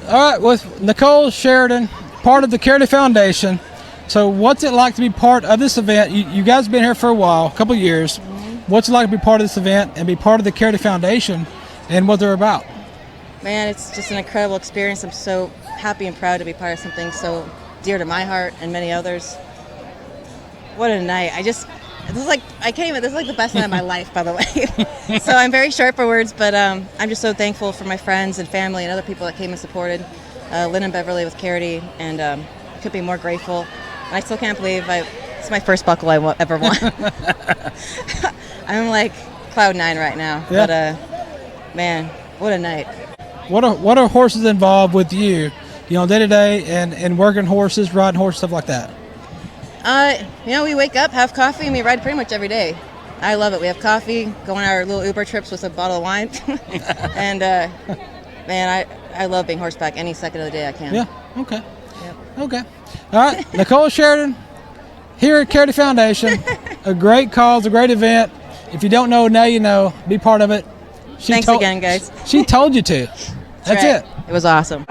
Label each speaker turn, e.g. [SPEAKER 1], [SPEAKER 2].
[SPEAKER 1] All right, with Nicole Sheridan, part of the Careity Foundation. So what's it like to be part of this event? You guys have been here for a while, a couple of years. What's it like to be part of this event and be part of the Careity Foundation and what they're about?
[SPEAKER 2] Man, it's just an incredible experience. I'm so happy and proud to be part of something so dear to my heart and many others. What a night. This is like the best night of my life, by the way. So I'm very short for words, but I'm just so thankful for my friends and family and other people that came and supported Lynn and Beverly with Careity, and could be more grateful. And I still can't believe it's my first buckle I ever won. I'm like cloud nine right now.
[SPEAKER 1] Yeah.
[SPEAKER 2] But man, what a night.
[SPEAKER 1] What are horses involved with you, day to day and working horses, riding horses, stuff like that?
[SPEAKER 2] We wake up, have coffee, and we ride pretty much every day. I love it. We have coffee, go on our little Uber trips with a bottle of wine, and man, I love being horseback any second of the day I can.
[SPEAKER 1] Yeah. Okay.
[SPEAKER 2] Yep.
[SPEAKER 1] Okay. All right. Nicole Sheridan here at Careity Foundation. A great cause, a great event. If you don't know, now you know. Be part of it.
[SPEAKER 2] Thanks again, guys.
[SPEAKER 1] She told you to. That's
[SPEAKER 2] right.
[SPEAKER 1] it.
[SPEAKER 2] It was awesome.